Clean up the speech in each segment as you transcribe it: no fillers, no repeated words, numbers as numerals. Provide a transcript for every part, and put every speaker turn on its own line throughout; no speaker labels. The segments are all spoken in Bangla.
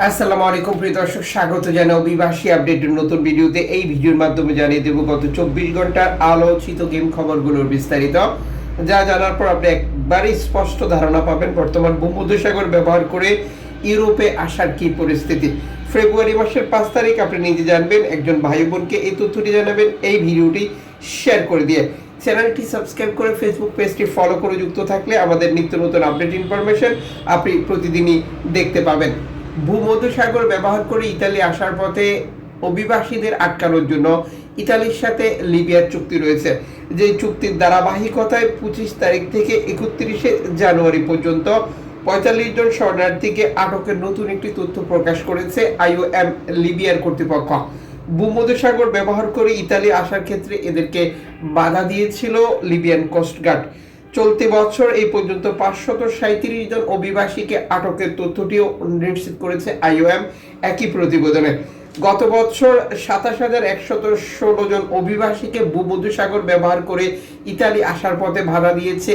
আসসালামু আলাইকুম প্রিয় দর্শক, স্বাগত জানাই অভিবাসী আপডেটের নতুন ভিডিওতে। এই ভিডিওর মাধ্যমে জানিয়ে দেব গত 24 ঘন্টার আলোচিত গেম খবরগুলোর বিস্তারিত, যা জানার পর আপনি একবারই স্পষ্ট ধারণা পাবেন বর্তমান ভূমধ্যসাগর ব্যবহার করে ইউরোপে আসার কি পরিস্থিতি। ফেব্রুয়ারি মাসের 5 তারিখ আপনি নিজে জানবেন, একজন ভাই বোনকে এই তথ্যটি জানাবেন এই ভিডিওটি শেয়ার করে দিয়ে। চ্যানেলটি সাবস্ক্রাইব করে ফেসবুক পেজটি ফলো করে যুক্ত থাকলে আমাদের নিত্য নতুন আপডেট ইনফরমেশন আপনি প্রতিদিনই দেখতে পাবেন। ভূমধ্যসাগর ব্যবহার করে ইতালি আসার পথে অভিবাসীদের আটকানোর জন্য ইতালির সাথে লিবিয়ার চুক্তি রয়েছে, যে চুক্তির ধারাবাহিকতায় 25 তারিখ থেকে 31শে জানুয়ারি পর্যন্ত 45 জন শরণার্থীকে আটকের নতুন একটি তথ্য প্রকাশ করেছে আইওএম লিবিয়ার কর্তৃপক্ষ। ভূমধ্যসাগর ব্যবহার করে ইতালি আসার ক্ষেত্রে এদেরকে বাধা দিয়েছিল লিবিয়ান কোস্টগার্ড। চলতি বছর এই পর্যন্ত 537 জন অভিবাসীকে আটকের তথ্যটিও নিশ্চিত করেছে আইওএম একই প্রতিবেদনে। গত বছর 27,116 জন অভিবাসীকে ভূমধ্যসাগর ব্যবহার করে ইতালি আসার পথে বাধা দিয়েছে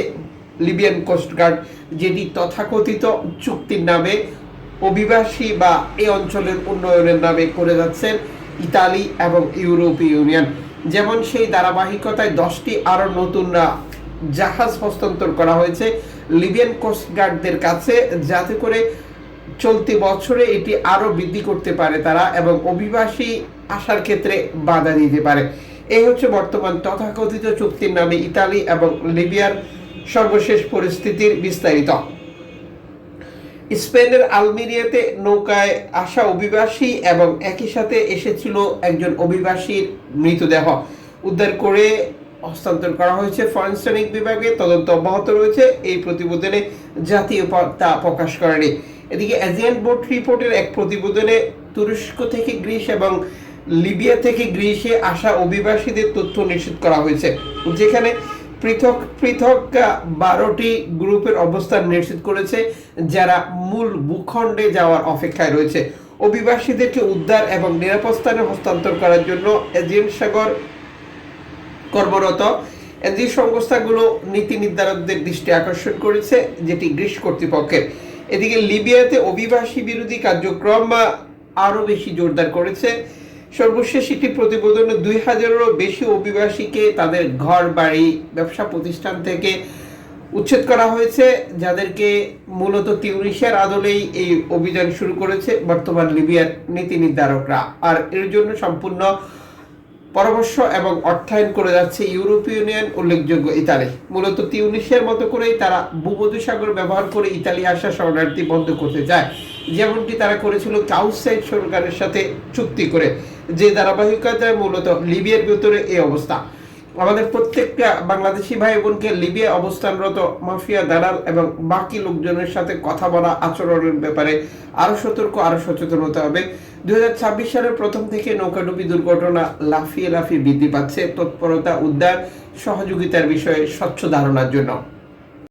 লিবিয়ান কোস্টগার্ড, যেটি তথাকথিত চুক্তির নামে অভিবাসী বা এই অঞ্চলের উন্নয়নের নামে করে যাচ্ছেন ইতালি এবং ইউরোপীয় ইউনিয়ন। যেমন সেই ধারাবাহিকতায় 10টি আরও নতুন জাহাজ হস্তান্তর করা হয়েছে লিবিয়ান কোস্টগার্ডদের কাছে, যাতে করে চলতি বছরে এটি আরও বৃদ্ধি করতে পারে তারা এবং অভিবাসী আসার ক্ষেত্রে বাধা দিতে পারে। এই হচ্ছে বর্তমান তথাকথিত চুক্তির নামে ইতালি এবং লিবিয়ার সর্বশেষ পরিস্থিতির বিস্তারিত। স্পেনের আলমেরিয়াতে নৌকায় আসা অভিবাসী এবং একই সাথে এসেছিল একজন অভিবাসীর মৃতদেহ উদ্ধার করে হস্তান্তর করা হয়েছে ফরেনসিক বিভাগে। তদন্ত অব্যাহত রয়েছে, এই প্রতিবেদনে জাতীয় তা প্রকাশ করেনি। এদিকে এজিয়ান বোর্ড রিপোর্টের এক প্রতিবেদনে তুরস্ক থেকে গ্রিস এবং লিবিয়া থেকে গ্রিসে আসা অভিবাসীদের তথ্য নিশ্চিত করা হয়েছে, যেখানে পৃথক পৃথক 12টি গ্রুপের অবস্থান নিশ্চিত করেছে, যারা মূল ভূখণ্ডে যাওয়ার অপেক্ষায় রয়েছে। অভিবাসীদেরকে উদ্ধার এবং নিরাপদ স্থানে হস্তান্তর করার জন্য এজিয়ান সাগর কর্মরত এনজিও সংস্থাগুলো নীতি নির্ধারকদের দৃষ্টি আকর্ষণ করেছে, যেটি গ্রিস কর্তৃপক্ষের। এদিকে লিবিয়াতে অভিবাসী বিরোধী কার্যক্রম আরও বেশি জোরদার করেছে। সর্বশেষ একটি প্রতিবেদনে 2000-এরও বেশি অভিবাসীকে তাদের ঘর বাড়ি ব্যবসা প্রতিষ্ঠান থেকে উচ্ছেদ করা হয়েছে, যাদেরকে মূলত তিউনিসিয়ার আদলেই এই অভিযান শুরু করেছে বর্তমান লিবিয়ার নীতি নির্ধারকরা। আর এর জন্য সম্পূর্ণ পরামর্শ এবং অর্থায়ন করে যাচ্ছে ইউরোপীয় ইউনিয়ন, উল্লেখযোগ্য ইতালি। মূলত তিউনিসিয়ার মতো করেই তারা ভূমধ্যসাগর ব্যবহার করে ইতালি আসা শরণার্থী বন্ধ করতে চায়, যেমনটি তারা করেছিল কাউসাইড সরকারের সাথে চুক্তি করে, যে ধারাবাহিকতায় মূলত লিবিয়ার ভেতরে এই অবস্থা। আমাদের প্রত্যেকটা বাংলাদেশি ভাই বোনকে লিবিয়া অবস্থানরত মাফিয়া, দালাল এবং বাকি লোকজনের সাথে কথা বলা, আচরণের ব্যাপারে আরো সতর্ক, আরো সচেতন হতে হবে। 2026 সালের প্রথম থেকে নৌকাডুবি দুর্ঘটনা লাফিয়ে লাফিয়ে বৃদ্ধি পাচ্ছে। তৎপরতা, উদ্ধার, সহযোগিতার বিষয়ে স্বচ্ছ ধারণার জন্য